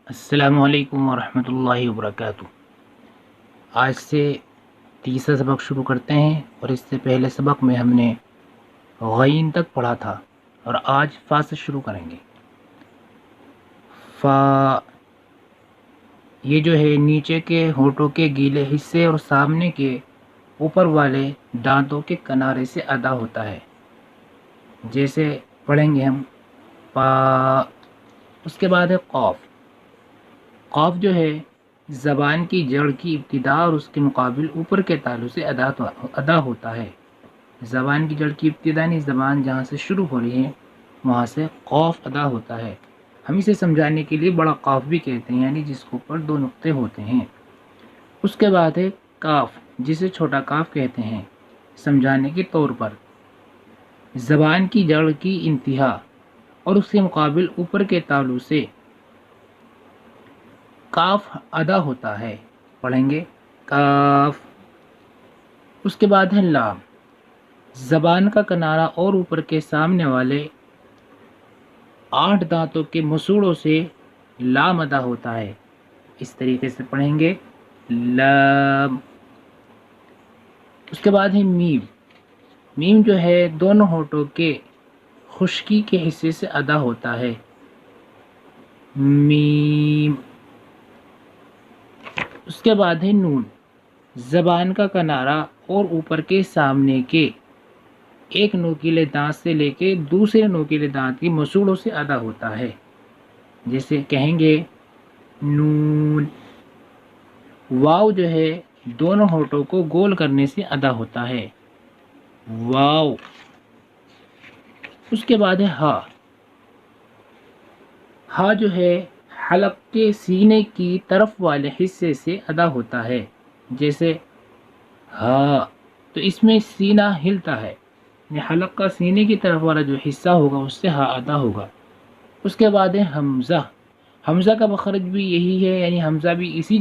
السلام علیکم ورحمۃ اللہ وبرکاتہ۔ آج سے تیسرا سبق شروع کرتے ہیں، اور اس سے پہلے سبق میں ہم نے غین تک پڑھا تھا، اور آج فا سے شروع کریں گے۔ فا، یہ جو ہے نیچے کے ہونٹوں کے گیلے حصے اور سامنے کے اوپر والے دانتوں کے کنارے سے ادا ہوتا ہے۔ جیسے پڑھیں گے ہم پا۔ اس کے بعد ہے قاف۔ قاف جو ہے زبان کی جڑ کی ابتدا اور اس کے مقابل اوپر کے تالو سے ادا ہوتا ہے۔ زبان کی جڑ کی ابتدا یعنی زبان جہاں سے شروع ہو رہی ہے وہاں سے قاف ادا ہوتا ہے۔ ہم اسے سمجھانے کے لیے بڑا قاف بھی کہتے ہیں، یعنی جس کے اوپر دو نقطے ہوتے ہیں۔ اس کے بعد ہے کاف، جسے چھوٹا کاف کہتے ہیں۔ سمجھانے کے طور پر زبان کی جڑ کی انتہا اور اس کے مقابل اوپر کے تالو سے کاف ادا ہوتا ہے۔ پڑھیں گے کاف۔ اس کے بعد ہے لام۔ زبان کا کنارہ اور اوپر کے سامنے والے 8 دانتوں کے مسوڑوں سے لام ادا ہوتا ہے۔ اس طریقے سے پڑھیں گے لام۔ اس کے بعد ہے میم۔ میم جو ہے دونوں ہونٹوں کے خشکی کے حصے سے ادا ہوتا ہے۔ میم۔ اس کے بعد ہے نون۔ زبان کا کنارہ اور اوپر کے سامنے کے ایک نوکیلے دانت سے لے کے دوسرے نوکیلے دانت کی مسوڑوں سے ادا ہوتا ہے۔ جیسے کہیں گے نون۔ واو جو ہے دونوں ہونٹوں کو گول کرنے سے ادا ہوتا ہے۔ واو۔ اس کے بعد ہے ہا۔ ہا جو ہے حلق کے سینے کی طرف والے حصے سے ادا ہوتا ہے۔ جیسے ہا، تو اس میں سینہ ہلتا ہے، یعنی حلق کا سینے کی طرف والا جو حصہ ہوگا اس سے ہا ادا ہوگا۔ اس کے بعد ہے حمزہ۔ حمزہ کا مخرج بھی یہی ہے، یعنی حمزہ بھی اسی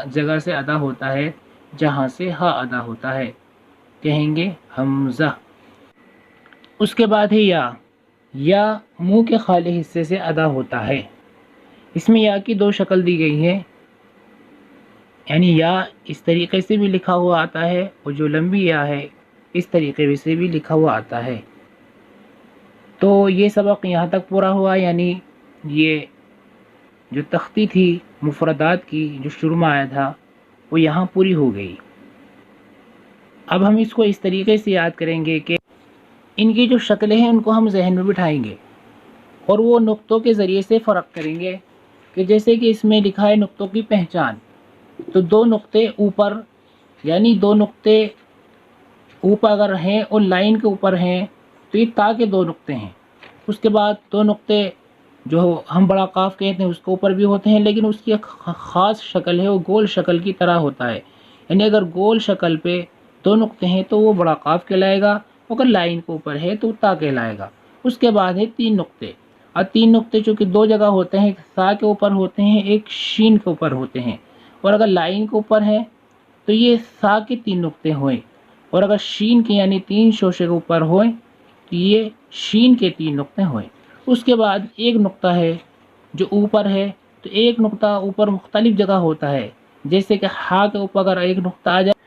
جگہ سے ادا ہوتا ہے جہاں سے ہا ادا ہوتا ہے۔ کہیں گے حمزہ۔ اس کے بعد ہے یا۔ یا منہ کے خالی حصے سے ادا ہوتا ہے۔ اس میں یا کی 2 شکل دی گئی ہے، یعنی یا اس طریقے سے بھی لکھا ہوا آتا ہے، اور جو لمبی یا ہے اس طریقے سے بھی لکھا ہوا آتا ہے۔ تو یہ سبق یہاں تک پورا ہوا، یعنی یہ جو تختی تھی مفردات کی جو شروع میں آیا تھا وہ یہاں پوری ہو گئی۔ اب ہم اس کو اس طریقے سے یاد کریں گے کہ ان کی جو شکلیں ہیں ان کو ہم ذہن میں بٹھائیں گے، اور وہ نقطوں کے ذریعے سے فرق کریں گے، کہ جیسے کہ اس میں لکھا ہے نقطوں کی پہچان، تو 2 نقطے اوپر، یعنی 2 نقطے اوپر اگر ہیں اور لائن کے اوپر ہیں تو یہ تا کے 2 نقطے ہیں۔ اس کے بعد 2 نقطے جو ہم بڑا قاف کہتے ہیں اس کے اوپر بھی ہوتے ہیں، لیکن اس کی ایک خاص شکل ہے، وہ گول شکل کی طرح ہوتا ہے، یعنی اگر گول شکل پہ 2 نقطے ہیں تو وہ بڑا قاف کہلائے گا، اگر لائن کے اوپر ہے تو تا کہلائے گا۔ اس کے بعد ہے 3 نقطے، اور 3 نقطے چونکہ 2 جگہ ہوتے ہیں، ایک سا کے اوپر ہوتے ہیں، ایک شین کے اوپر ہوتے ہیں، اور اگر لائن کے اوپر ہے تو یہ سا کے 3 نقطے ہوئیں، اور اگر شین کے یعنی 3 شوشے کے اوپر ہوئیں تو یہ شین کے 3 نقطے ہوئیں۔ اس کے بعد ایک نقطہ ہے جو اوپر ہے، تو ایک نقطہ اوپر مختلف جگہ ہوتا ہے، جیسے کہ ہا کے اوپر اگر ایک نقطہ آ جائے،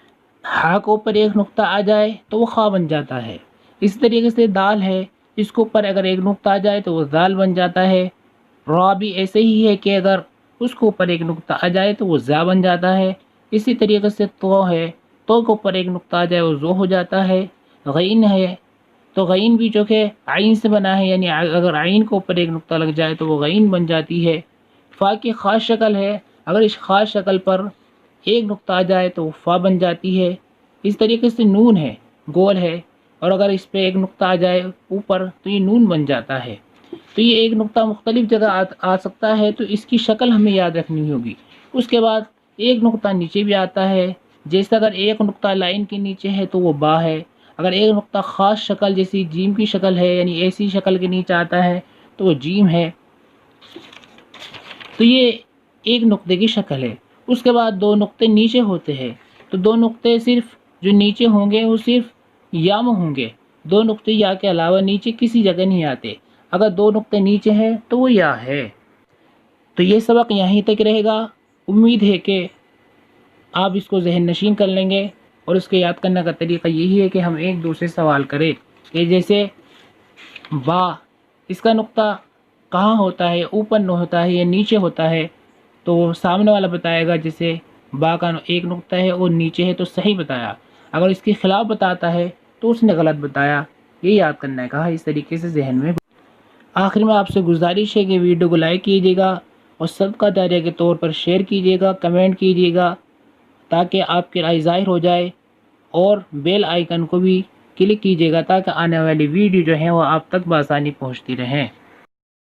ہا کے اوپر ایک نقطہ آ جائے تو وہ خا بن جاتا ہے۔ اس طریقے سے دال ہے، اس کے اوپر اگر ایک نقطہ آ جائے تو وہ زال بن جاتا ہے۔ را بھی ایسے ہی ہے کہ اگر اس کے اوپر ایک نقطہ آ جائے تو وہ زا بن جاتا ہے۔ اسی طریقے سے تو ہے، تو کے اوپر ایک نقطہ آ جائے وہ زو ہو جاتا ہے۔ غین ہے، تو غین بھی جو کہ عین سے بنا ہے، یعنی اگر عین کے اوپر ایک نقطہ لگ جائے تو وہ غین بن جاتی ہے۔ فا کی خاص شکل ہے، اگر اس خاص شکل پر ایک نقطہ آ جائے تو وہ فا بن جاتی ہے۔ اس طریقے سے نون ہے، گول ہے، اور اگر اس پہ ایک نقطہ آ جائے اوپر تو یہ نون بن جاتا ہے۔ تو یہ ایک نقطہ مختلف جگہ آ سکتا ہے، تو اس کی شکل ہمیں یاد رکھنی ہوگی۔ اس کے بعد ایک نقطہ نیچے بھی آتا ہے، جیسے اگر ایک نقطہ لائن کے نیچے ہے تو وہ با ہے، اگر ایک نقطہ خاص شکل جیسی جیم کی شکل ہے، یعنی ایسی شکل کے نیچے آتا ہے تو وہ جیم ہے۔ تو یہ ایک نقطے کی شکل ہے۔ اس کے بعد 2 نقطے نیچے ہوتے ہیں، تو 2 نقطے صرف جو نیچے ہوں گے وہ صرف یا میں ہوں گے، 2 نقطے یا کے علاوہ نیچے کسی جگہ نہیں آتے۔ اگر 2 نقطے نیچے ہیں تو وہ یا ہے۔ تو یہ سبق یہیں تک رہے گا. امید ہے کہ آپ اس کو ذہن نشین کر لیں گے. اور اس کے یاد کرنے کا طریقہ یہی ہے کہ ہم ایک دوسرے سے سوال کریں کہ جیسے با، اس کا نقطہ کہاں ہوتا ہے، اوپر نہ ہوتا ہے یا نیچے ہوتا ہے؟ تو سامنے والا بتائے گا جیسے با کا ایک نقطہ ہے اور نیچے ہے تو صحیح بتایا. اگر اس کے خلاف بتاتا ہے تو اس نے غلط بتایا. یہ یاد کرنا ہے کہا اس طریقے سے ذہن میں. آخر میں آپ سے گزارش ہے کہ ویڈیو کو لائک کیجیے گا اور صدقہ جاریہ کے طور پر شیئر کیجیے گا، کمنٹ کیجیے گا تاکہ آپ کی رائے ظاہر ہو جائے. اور بیل آئیکن کو بھی کلک کیجیے گا تاکہ آنے والی ویڈیو جو ہیں وہ آپ تک بآسانی پہنچتی رہیں.